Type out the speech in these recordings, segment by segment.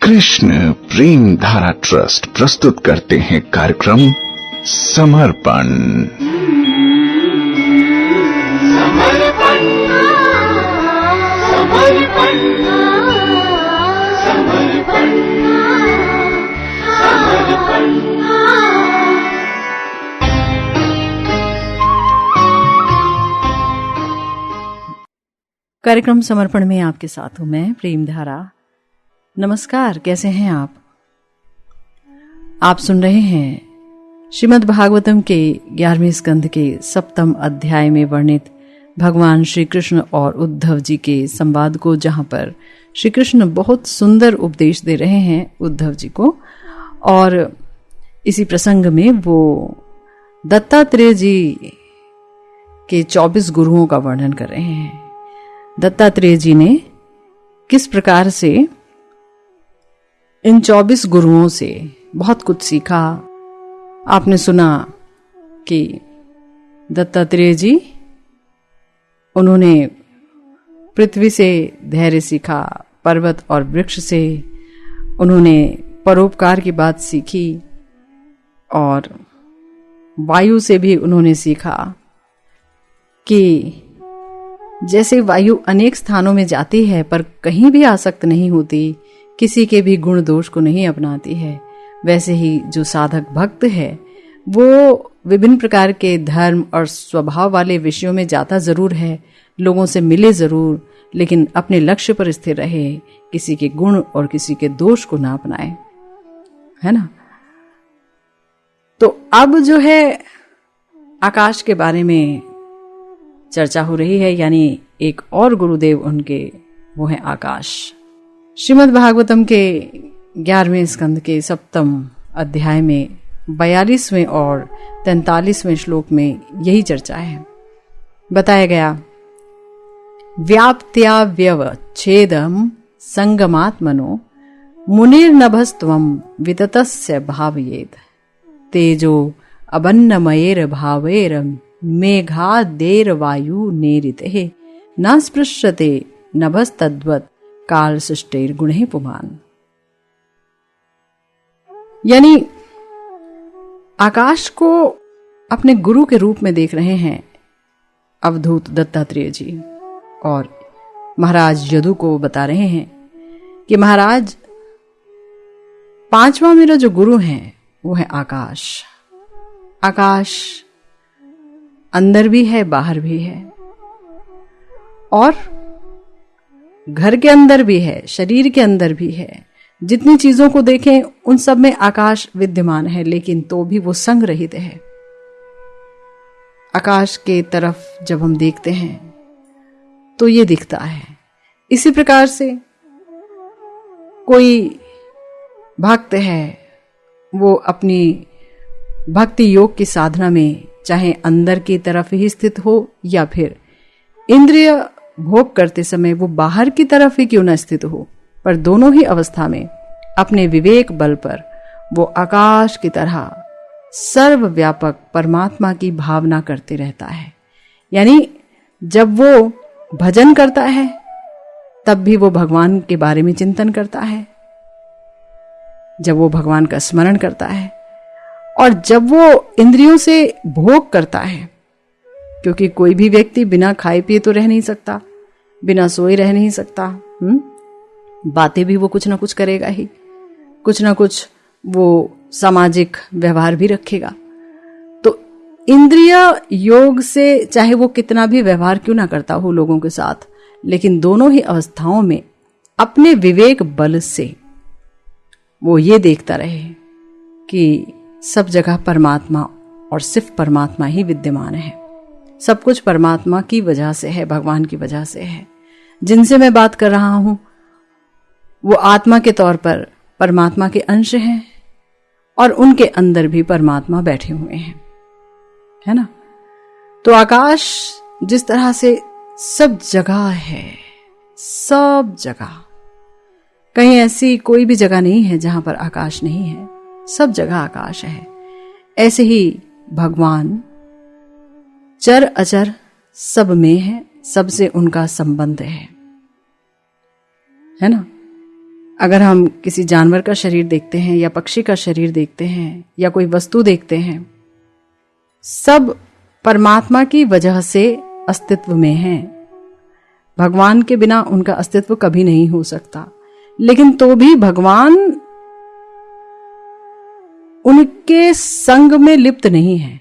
कृष्ण प्रेम धारा ट्रस्ट प्रस्तुत करते हैं कार्यक्रम समर्पण। समर्पण समर्पण समर्पण समर्पण। कार्यक्रम समर्पण में आपके साथ हूं मैं प्रेम धारा। नमस्कार, कैसे हैं आप? आप सुन रहे हैं श्रीमद् भागवतम के 11वें स्कंध के 7वें अध्याय में वर्णित भगवान श्री कृष्ण और उद्धव जी के संवाद को, जहां पर श्री कृष्ण बहुत सुंदर उपदेश दे रहे हैं उद्धव जी को, और इसी प्रसंग में वो दत्तात्रेय जी के 24 गुरुओं का वर्णन कर रहे हैं। दत्तात्रेय जी ने किस प्रकार से इन 24 गुरुओं से बहुत कुछ सीखा। आपने सुना कि दत्तात्रेय जी, उन्होंने पृथ्वी से धैर्य सीखा, पर्वत और वृक्ष से उन्होंने परोपकार की बात सीखी, और वायु से भी उन्होंने सीखा कि जैसे वायु अनेक स्थानों में जाती है पर कहीं भी आसक्त नहीं होती, किसी के भी गुण दोष को नहीं अपनाती है, वैसे ही जो साधक भक्त है वो विभिन्न प्रकार के धर्म और स्वभाव वाले विषयों में जाता जरूर है, लोगों से मिले जरूर, लेकिन अपने लक्ष्य पर स्थिर रहे, किसी के गुण और किसी के दोष को ना अपनाए, है ना। तो अब जो है आकाश के बारे में चर्चा हो रही है, यानी एक और गुरुदेव उनके, वो है आकाश। श्रीमद् भागवतम के 11वें स्कंद के 7वें अध्याय में 42वें और 43वें श्लोक में यही चर्चा है। बताया गया, व्याप्त्या व्यवच्छेदम संगमात्मनो मुनिर्नभस्त्वं विततस्य भावयेत् तेजो अबन्नमयेर भावैर मेघादेर वायु नेरिते न स्पृश्यते नभस्तद्वत् काल सृष्टेर गुणे पुमान। यानी आकाश को अपने गुरु के रूप में देख रहे हैं अवधूत दत्तात्रेय जी, और महाराज यदु को बता रहे हैं कि महाराज, पांचवा मेरा जो गुरु है वो है आकाश। आकाश अंदर भी है, बाहर भी है, और घर के अंदर भी है, शरीर के अंदर भी है। जितनी चीजों को देखें उन सब में आकाश विद्यमान है, लेकिन तो भी वो संग रहित है। आकाश के तरफ जब हम देखते हैं तो ये दिखता है। इसी प्रकार से कोई भक्त है, वो अपनी भक्ति योग की साधना में चाहे अंदर की तरफ ही स्थित हो या फिर इंद्रिय भोग करते समय वो बाहर की तरफ ही क्यों न स्थित हो, पर दोनों ही अवस्था में अपने विवेक बल पर वो आकाश की तरह सर्वव्यापक परमात्मा की भावना करते रहता है। यानी जब वो भजन करता है तब भी वो भगवान के बारे में चिंतन करता है, जब वो भगवान का स्मरण करता है, और जब वो इंद्रियों से भोग करता है, क्योंकि कोई भी व्यक्ति बिना खाए पिए तो रह नहीं सकता, बिना सोए रह नहीं सकता, बातें भी वो कुछ ना कुछ करेगा ही, कुछ ना कुछ वो सामाजिक व्यवहार भी रखेगा। तो इंद्रिय योग से चाहे वो कितना भी व्यवहार क्यों ना करता हो लोगों के साथ, लेकिन दोनों ही अवस्थाओं में अपने विवेक बल से वो ये देखता रहे कि सब जगह परमात्मा और सिर्फ परमात्मा ही विद्यमान है। सब कुछ परमात्मा की वजह से है, भगवान की वजह से है। जिनसे मैं बात कर रहा हूं वो आत्मा के तौर पर परमात्मा के अंश हैं, और उनके अंदर भी परमात्मा बैठे हुए हैं, है ना। तो आकाश जिस तरह से सब जगह है, सब जगह, कहीं ऐसी कोई भी जगह नहीं है जहां पर आकाश नहीं है, सब जगह आकाश है। ऐसे ही भगवान चर अचर सब में है, सबसे उनका संबंध है ना। अगर हम किसी जानवर का शरीर देखते हैं या पक्षी का शरीर देखते हैं या कोई वस्तु देखते हैं, सब परमात्मा की वजह से अस्तित्व में हैं। भगवान के बिना उनका अस्तित्व कभी नहीं हो सकता। लेकिन तो भी भगवान उनके संग में लिप्त नहीं है।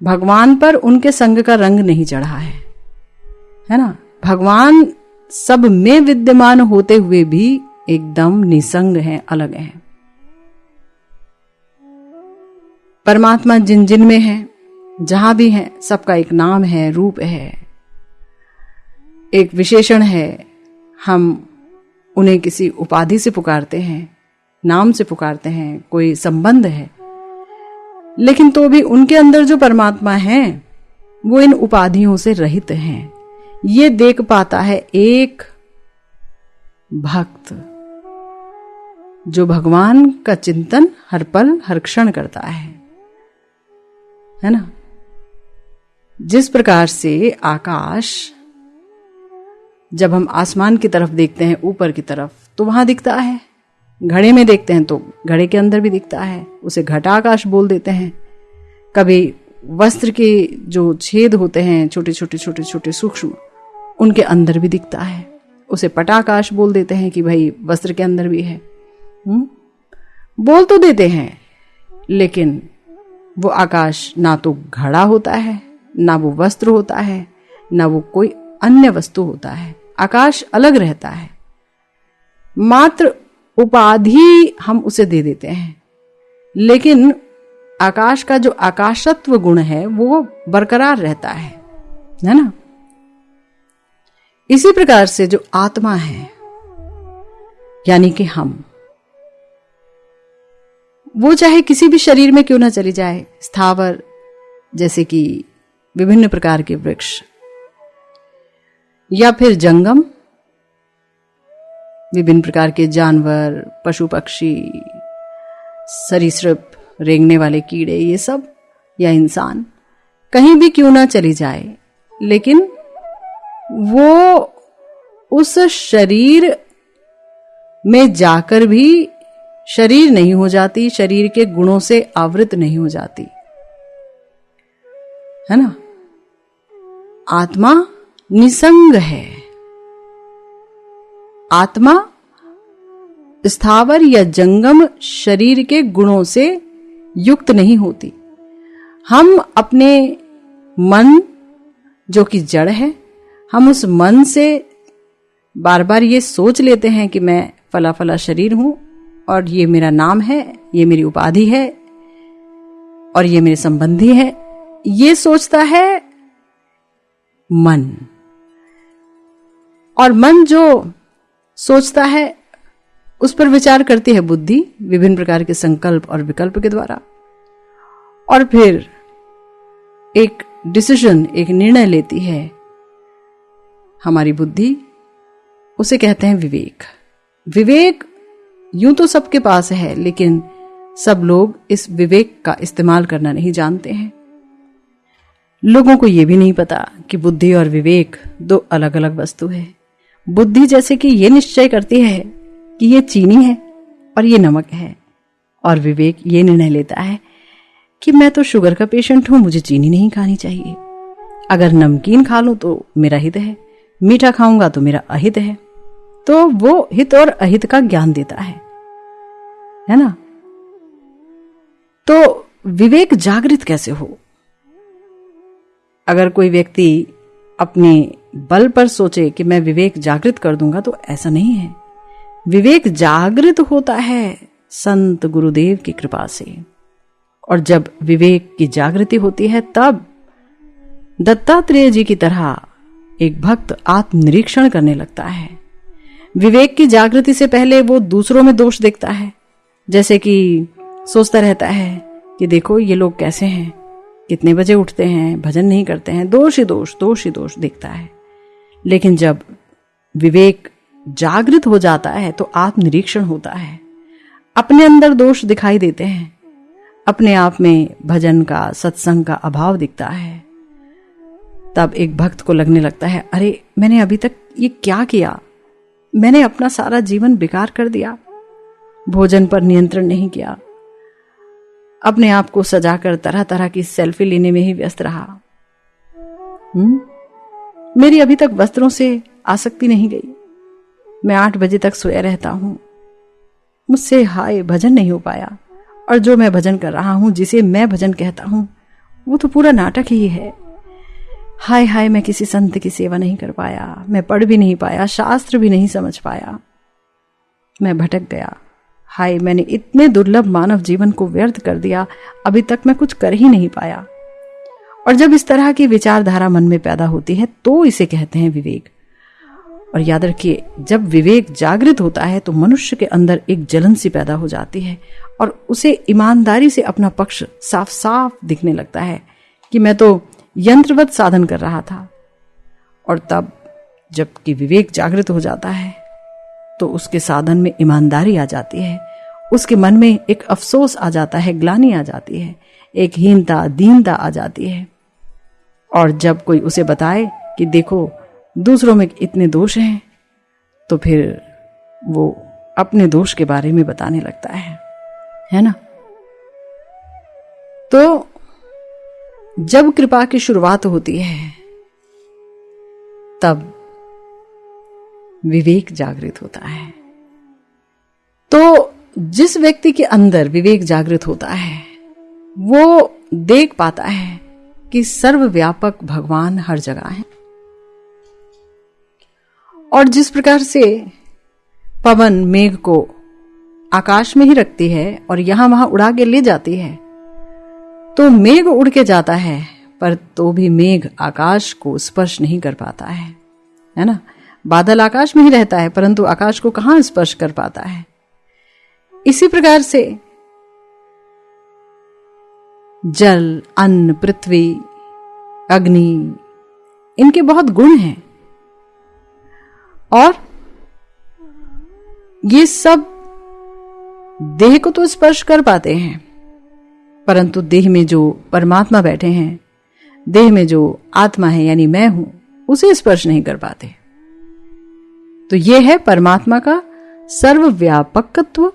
भगवान पर उनके संग का रंग नहीं चढ़ा है ना। भगवान सब में विद्यमान होते हुए भी एकदम निसंग है, अलग है। परमात्मा जिन जिन में है, जहां भी है, सबका एक नाम है, रूप है, एक विशेषण है। हम उन्हें किसी उपाधि से पुकारते हैं, नाम से पुकारते हैं, कोई संबंध है, लेकिन तो भी उनके अंदर जो परमात्मा है वो इन उपाधियों से रहित हैं। ये देख पाता है एक भक्त जो भगवान का चिंतन हर पल हर क्षण करता है ना। जिस प्रकार से आकाश, जब हम आसमान की तरफ देखते हैं, ऊपर की तरफ, तो वहां दिखता है। घड़े में देखते हैं तो घड़े के अंदर भी दिखता है, उसे घटाकाश बोल देते हैं। कभी वस्त्र के जो छेद होते हैं, छोटे छोटे छोटे छोटे सूक्ष्म, उनके अंदर भी दिखता है, उसे पटाकाश बोल देते हैं कि भाई वस्त्र के अंदर भी है। बोल तो देते हैं, लेकिन वो आकाश ना तो घड़ा होता है, ना वो वस्त्र होता है, ना वो कोई अन्य वस्तु होता है। आकाश अलग रहता है, मात्र उपाधि हम उसे दे देते हैं, लेकिन आकाश का जो आकाशत्व गुण है वो बरकरार रहता है ना। इसी प्रकार से जो आत्मा है, यानी कि हम, वो चाहे किसी भी शरीर में क्यों ना चली जाए, स्थावर जैसे कि विभिन्न प्रकार के वृक्ष, या फिर जंगम विभिन्न प्रकार के जानवर, पशु पक्षी, सरीसृप, रेंगने वाले कीड़े, ये सब, या इंसान, कहीं भी क्यों ना चली जाए, लेकिन वो उस शरीर में जाकर भी शरीर नहीं हो जाती, शरीर के गुणों से आवृत नहीं हो जाती, है ना। आत्मा निसंग है। आत्मा स्थावर या जंगम शरीर के गुणों से युक्त नहीं होती। हम अपने मन, जो कि जड़ है, हम उस मन से बार बार ये सोच लेते हैं कि मैं फला फला शरीर हूं और ये मेरा नाम है, ये मेरी उपाधि है और ये मेरे संबंधी है। ये सोचता है मन, और मन जो सोचता है उस पर विचार करती है बुद्धि विभिन्न प्रकार के संकल्प और विकल्प के द्वारा, और फिर एक डिसीजन, एक निर्णय लेती है हमारी बुद्धि। उसे कहते हैं विवेक। विवेक यूं तो सबके पास है, लेकिन सब लोग इस विवेक का इस्तेमाल करना नहीं जानते हैं। लोगों को यह भी नहीं पता कि बुद्धि और विवेक दो अलग अलग वस्तु है। बुद्धि जैसे कि ये निश्चय करती है कि ये चीनी है और ये नमक है, और विवेक ये निर्णय लेता है कि मैं तो शुगर का पेशेंट हूं, मुझे चीनी नहीं खानी चाहिए। अगर नमकीन खा लूं तो मेरा हित है, मीठा खाऊंगा तो मेरा अहित है। तो वो हित और अहित का ज्ञान देता है ना। तो विवेक जागृत कैसे हो? अगर कोई व्यक्ति अपने बल पर सोचे कि मैं विवेक जागृत कर दूंगा, तो ऐसा नहीं है। विवेक जागृत होता है संत गुरुदेव की कृपा से, और जब विवेक की जागृति होती है तब दत्तात्रेय जी की तरह एक भक्त आत्मनिरीक्षण करने लगता है। विवेक की जागृति से पहले वो दूसरों में दोष देखता है, जैसे कि सोचता रहता है कि देखो ये लोग कैसे हैं, कितने बजे उठते हैं, भजन नहीं करते हैं, दोष ही दोष, दोष ही दोष देखता है। लेकिन जब विवेक जागृत हो जाता है तो आत्मनिरीक्षण होता है, अपने अंदर दोष दिखाई देते हैं, अपने आप में भजन का, सत्संग का अभाव दिखता है। तब एक भक्त को लगने लगता है, अरे मैंने अभी तक ये क्या किया, मैंने अपना सारा जीवन बेकार कर दिया। भोजन पर नियंत्रण नहीं किया, अपने आप को सजाकर तरह तरह की सेल्फी लेने में ही व्यस्त रहा। मेरी अभी तक वस्त्रों से आसक्ति नहीं गई। मैं 8 बजे तक सोया रहता हूं। मुझसे हाय भजन नहीं हो पाया, और जो मैं भजन कर रहा हूं, जिसे मैं भजन कहता हूं, वो तो पूरा नाटक ही है। हाय हाय, मैं किसी संत की सेवा नहीं कर पाया, मैं पढ़ भी नहीं पाया, शास्त्र भी नहीं समझ पाया, मैं भटक गया। हाय, मैंने इतने दुर्लभ मानव जीवन को व्यर्थ कर दिया, अभी तक मैं कुछ कर ही नहीं पाया। और जब इस तरह की विचारधारा मन में पैदा होती है तो इसे कहते हैं विवेक। और याद रखिए, जब विवेक जागृत होता है तो मनुष्य के अंदर एक जलन सी पैदा हो जाती है और उसे ईमानदारी से अपना पक्ष साफ साफ दिखने लगता है कि मैं तो यंत्रवत साधन कर रहा था। और तब जबकि विवेक जागृत हो जाता है तो उसके साधन में ईमानदारी आ जाती है, उसके मन में एक अफसोस आ जाता है, ग्लानि आ जाती है, एक हीनता दीनता आ जाती है। और जब कोई उसे बताए कि देखो दूसरों में इतने दोष हैं, तो फिर वो अपने दोष के बारे में बताने लगता है ना। तो जब कृपा की शुरुआत होती है तब विवेक जागृत होता है। तो जिस व्यक्ति के अंदर विवेक जागृत होता है वो देख पाता है कि सर्वव्यापक भगवान हर जगह है। और जिस प्रकार से पवन मेघ को आकाश में ही रखती है और यहां वहां उड़ा के ले जाती है, तो मेघ उड़ के जाता है पर तो भी मेघ आकाश को स्पर्श नहीं कर पाता है ना। बादल आकाश में ही रहता है परंतु आकाश को कहां स्पर्श कर पाता है। इसी प्रकार से जल, अन्न, पृथ्वी, अग्नि, इनके बहुत गुण हैं और ये सब देह को तो स्पर्श कर पाते हैं, परंतु देह में जो परमात्मा बैठे हैं, देह में जो आत्मा है यानी मैं हूं, उसे स्पर्श नहीं कर पाते। तो यह है परमात्मा का सर्वव्यापकत्व,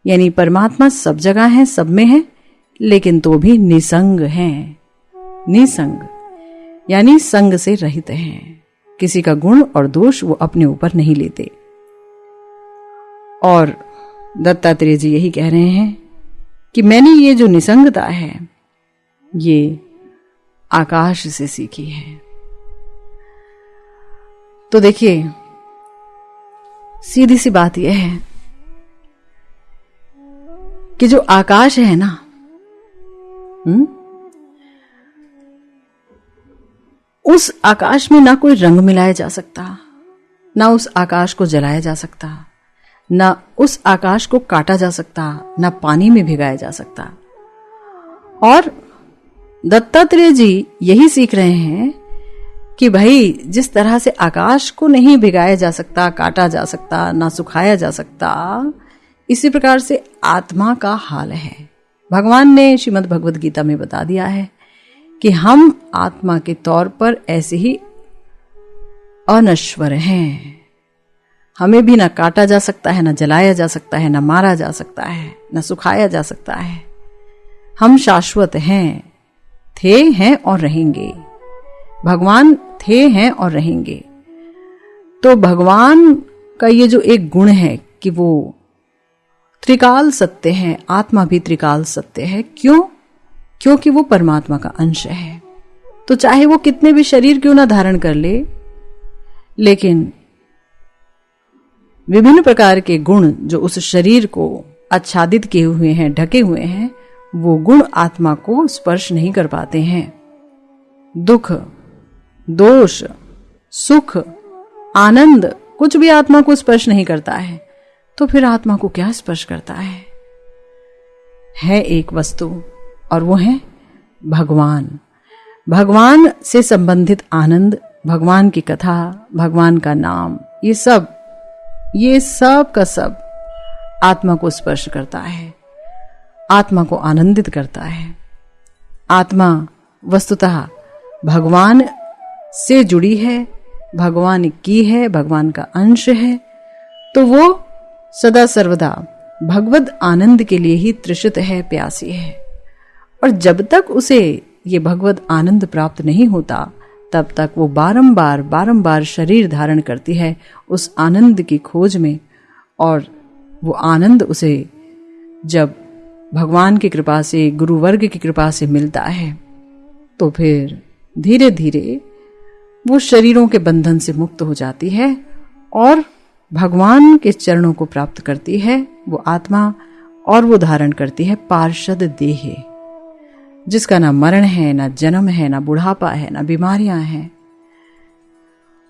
यानी परमात्मा सब जगह है, सब में है, लेकिन तो भी निसंग हैं। निसंग यानी संग से रहित हैं। किसी का गुण और दोष वो अपने ऊपर नहीं लेते। और दत्तात्रेय जी यही कह रहे हैं कि मैंने ये जो निसंगता है ये आकाश से सीखी है। तो देखिए, सीधी सी बात यह है कि जो आकाश है ना, उस आकाश में ना कोई रंग मिलाया जा सकता, ना उस आकाश को जलाया जा सकता, ना उस आकाश को काटा जा सकता, ना पानी में भिगाया जा सकता। और दत्तात्रेय जी यही सीख रहे हैं कि भाई जिस तरह से आकाश को नहीं भिगाया जा सकता, काटा जा सकता, ना सुखाया जा सकता, इसी प्रकार से आत्मा का हाल है। भगवान ने श्रीमद् भगवद गीता में बता दिया है कि हम आत्मा के तौर पर ऐसे ही अनश्वर हैं। हमें भी ना काटा जा सकता है, ना जलाया जा सकता है, ना मारा जा सकता है, ना सुखाया जा सकता है। हम शाश्वत हैं, थे, हैं और रहेंगे। भगवान थे, हैं और रहेंगे। तो भगवान का ये जो एक गुण है कि वो त्रिकाल सत्य है, आत्मा भी त्रिकाल सत्य है। क्यों? क्योंकि वो परमात्मा का अंश है। तो चाहे वो कितने भी शरीर क्यों ना धारण कर ले, लेकिन विभिन्न प्रकार के गुण जो उस शरीर को आच्छादित किए हुए हैं, ढके हुए हैं, वो गुण आत्मा को स्पर्श नहीं कर पाते हैं। दुख, दोष, सुख, आनंद कुछ भी आत्मा को स्पर्श नहीं करता है। तो फिर आत्मा को क्या स्पर्श करता है एक वस्तु, और वो है भगवान। भगवान से संबंधित आनंद, भगवान की कथा, भगवान का नाम, ये सब का सब आत्मा को स्पर्श करता है, आत्मा को आनंदित करता है। आत्मा वस्तुतः भगवान से जुड़ी है, भगवान की है, भगवान का अंश है। तो वो सदा सर्वदा भगवद आनंद के लिए ही तृषित है, प्यासी है। और जब तक उसे ये भगवद आनंद प्राप्त नहीं होता तब तक वो बारंबार शरीर धारण करती है उस आनंद की खोज में। और वो आनंद उसे जब भगवान की कृपा से, गुरु वर्ग की कृपा से मिलता है तो फिर धीरे धीरे वो शरीरों के बंधन से मुक्त हो जाती है और भगवान के चरणों को प्राप्त करती है वो आत्मा। और वो धारण करती है पार्षद देह, जिसका ना मरण है, ना जन्म है, ना बुढ़ापा है, ना बीमारियां हैं।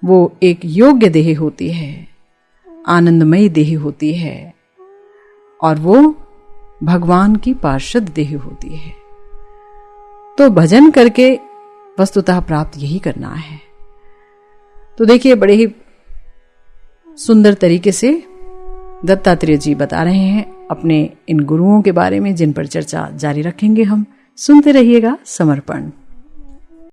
वो एक योग्य देह होती है, आनंदमयी देह होती है और वो भगवान की पार्षद देह होती है। तो भजन करके वस्तुतः प्राप्त यही करना है। तो देखिए, बड़े ही सुंदर तरीके से दत्तात्रेय जी बता रहे हैं अपने इन गुरुओं के बारे में, जिन पर चर्चा जारी रखेंगे हम। सुनते रहिएगा समर्पण।